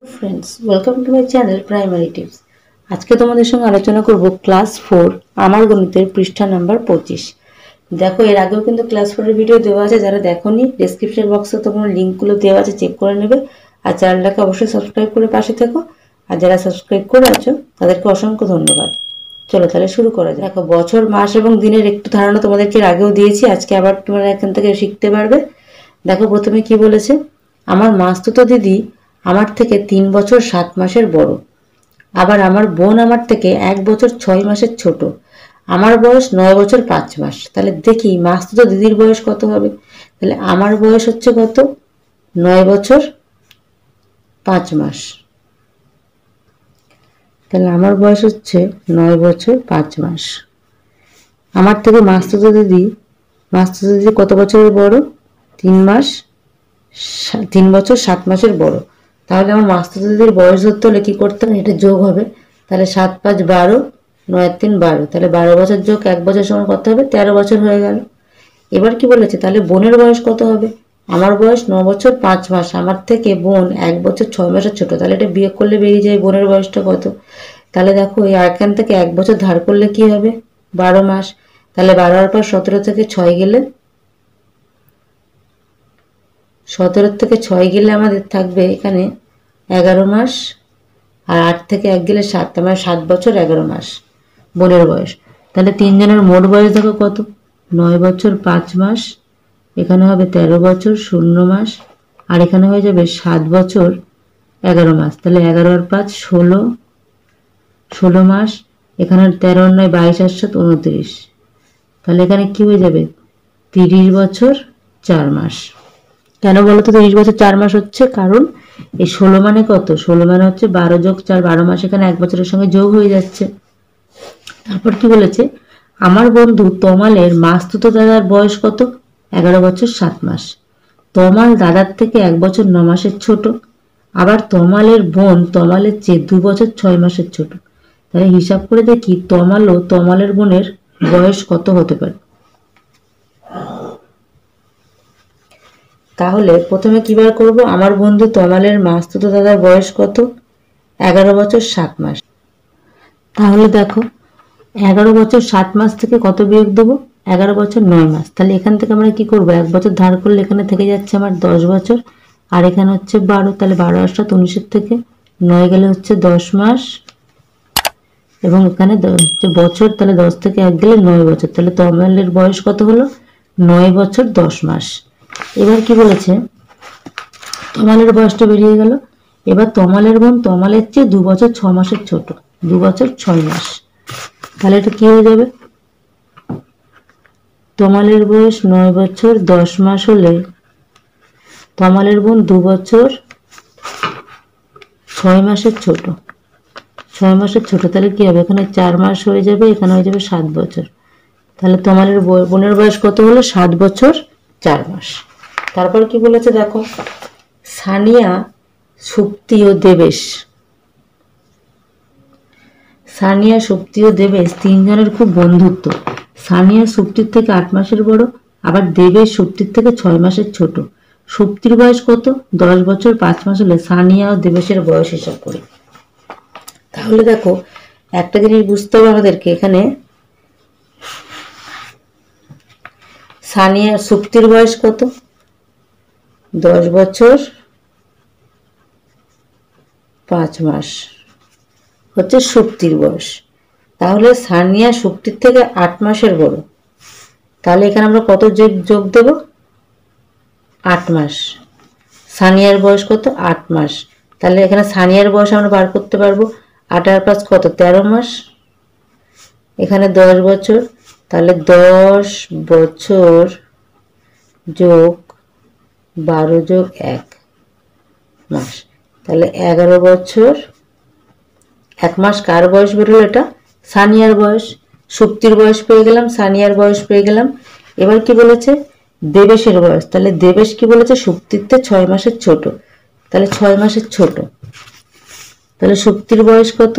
Friends, welcome to my channel primary tips. আজকে তোমাদের সঙ্গে আলোচনা করব ক্লাস 4 আমার গণিতের পৃষ্ঠা নাম্বার 25। দেখো, এর আগেও কিন্তু ক্লাস 4 এর ভিডিও দেওয়া আছে, যারা দেখোনি ডেসক্রিপশন বক্সে তোমার লিঙ্কগুলো দেওয়া আছে, চেক করে নেবে। আর চ্যানেলটাকে অবশ্যই সাবস্ক্রাইব করে পাশে থেকো। আর যারা সাবস্ক্রাইব করে আছো তাদেরকে অসংখ্য ধন্যবাদ। চলো তাহলে শুরু করা যাক। দেখো, বছর, মাস এবং দিনের একটু ধারণা তোমাদেরকে এর আগেও দিয়েছি, আজকে আবার তোমরা এখান থেকে শিখতে পারবে। দেখো, প্রথমে কি বলেছে, আমার মাস্তুতো দিদি আমার থেকে 3 বছর 7 মাসের বড়। আবার আমার বোন আমার থেকে 1 বছর 6 মাসের ছোট। আমার বয়স 9 বছর 5 মাস। তাহলে দেখি মাস্তুতো দিদির বয়স কত হবে। তাহলে আমার বয়স হচ্ছে কত? 9 বছর 5 মাস। তাহলে আমার বয়স হচ্ছে 9 বছর 5 মাস। আমার থেকে মাস্তুতো দিদি কত বছরের বড়? 3 বছর 7 মাসের বড়। তাহলে আমার মাস্তুতো দিদির বয়স ধরতে হলে কি করতে হবে? এটা যোগ হবে। তাহলে 7 5 12, 9 3 12। তাহলে 12 বছর যোগ 1 বছর সমান কত হবে? 13 বছর হয়ে গেল। এবার কি বলেছে, তাহলে বোনের বয়স কত হবে? আমার বয়স 9 বছর 5 মাস, আমার থেকে বোন 1 বছর 6 মাসের ছোট। তাহলে এটা বিয়োগ করলে বেরিয়ে যায় বোনের বয়সটা কত। তাহলে দেখো, এই এখান থেকে 1 বছর ধার করলে কি হবে? 12 মাস। তাহলে 12 এর পর 17 থেকে 6 গেলে আমাদের থাকবে এখানে 11 মাস। আর 8 থেকে 1 গেলে 7, আমার 7 বছর 11 মাস বোনের বয়স। তাহলে তিনজনের মোট বয়স দেখো কত? 9 বছর 5 মাস, এখানে হবে 13 বছর 0 মাস, আর এখানে হয়ে যাবে 7 বছর 11 মাস। তাহলে 11 আর 5 16 মাস। এখানে 13 আর 9 22 আর 7 29। তাহলে এখানে কি হয়ে যাবে? 30 বছর 4 মাস। কেন বলো তো 30 বছর 4 মাস হচ্ছে? কারণ এই 16 মানে কত? 16 মানে হচ্ছে 12 যোগ 4, 12 মাস এখানে 1 বছরের সঙ্গে যোগ হয়ে যাচ্ছে। তারপর কি বলেছে, আমার বন্ধু তমালের মাস্তুতো দাদার বয়স কত? 11 বছর 7 মাস। তমাল দাদার থেকে 1 বছর 9 মাসের ছোট। আবার তমালের বোন তমালের চেয়ে 2 বছর 6 মাসের ছোট। তাহলে হিসাব করে দেখি তমাল ও তমালের বোনের বয়স কত হতে পারে। তাহলে প্রথমে কি বার করব? আমার বন্ধু তমালের মাস্তুতো দাদার বয়স কত? 11 বছর 7 মাস। তাহলে দেখো, 11 বছর 7 মাস থেকে কত বিয়োগ দেবো? 11 বছর 9 মাস। তাহলে এখান থেকে আমরা কি করব? 1 বছর ধার করলে এখানে থেকে যাচ্ছে আমার 10 বছর, আর এখানে হচ্ছে 12। তাহলে 12 আর 7 19 থেকে 9 গেলে হচ্ছে 10 মাস, এবং এখানে হচ্ছে বছর, তাহলে 10 থেকে 1 গেলে 9 বছর। তাহলে তমালের বয়স কত হলো? 9 বছর 10 মাস। এবার কি বলেছে, তমালের বয়সটা বেরিয়ে গেল। এবার তমালের বোন তমালের চেয়ে 2 বছর 6 মাসের ছোট, 2 বছর 6 মাস। তাহলে এটা কি হয়ে যাবে? তমালের বয়স 9 বছর 10 মাস হলে তমালের বোন 2 বছর 6 মাসের ছোট, 6 মাসের ছোট। তাহলে কি হবে? এখানে 4 মাস হয়ে যাবে, এখানে হয়ে যাবে 7 বছর। তাহলে তমালের বোনের বয়স কত হলো? 7 বছর 4 মাস। তারপর কি বলেছে দেখো, সানিয়া, সুপ্তি ও দেবেশ তিনজনের খুব বন্ধুত্ব। সানিয়া সুপ্তির থেকে 8 মাসের বড়, আবার দেবেশ সুপ্তির থেকে 6 মাসের ছোট। সুপ্তির বয়স কত? 10 বছর 5 মাস হলে সানিয়া ও দেবেশের বয়স হিসাব করি। তাহলে দেখো, একটা জিনিস বুঝতে হবে আমাদেরকে, এখানে সানিয়া সুপ্তির বয়স কত? 10 বছর 5 মাস হচ্ছে সুপ্তির বয়স। তাহলে সানিয়া সুপ্তির থেকে 8 মাসের বড়। তাহলে এখানে আমরা কত যোগ দেব? 8 মাস। সানিয়ার বয়স কত? 8 মাস। তাহলে এখানে সানিয়ার বয়স আমরা বার করতে পারবো। 8 আর 5 কত? 13 মাস। এখানে 10 বছর। তাহলে 10 বছর যোগ 12 যোগ 1 মাস। তাহলে 11 বছর 1 মাস। কার বয়স বেরোলো? এটা সানিয়ার বয়স। সুপ্তির বয়স পেয়ে গেলাম, সানিয়ার বয়স পেয়ে গেলাম। এবার কি বলেছে? দেবেশের বয়স। তাহলে দেবেশ কি বলেছে? সুপ্তির থেকে 6 মাসের ছোট। তাহলে 6 মাসের ছোট। তাহলে সুপ্তির বয়স কত?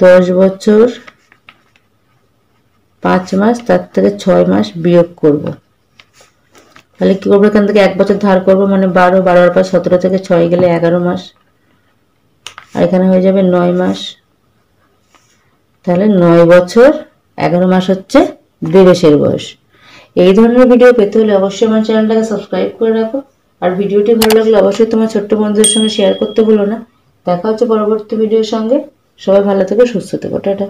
10 বছর 5 মাস, তার থেকে 6 মাস বিয়োগ করব। তাহলে কি করবো, এখান থেকে 1 বছর ধার করবো, মানে 12, 12 পর 17 থেকে 6 গেলে 11 মাস, আর এখানে হয়ে যাবে 9 মাস। তাহলে 9 বছর 11 মাস হচ্ছে দেবেশের বয়স। এই ধরনের ভিডিও পেতে হলে অবশ্যই আমার চ্যানেলটাকে সাবস্ক্রাইব করে রাখো, আর ভিডিওটি ভালো লাগলে অবশ্যই তোমার ছোট্ট বন্ধুদের সঙ্গে শেয়ার করতে ভুলো না। দেখা হচ্ছে পরবর্তী ভিডিওর সঙ্গে। সবাই ভালো থেকো, সুস্থ থেকো, টাটা।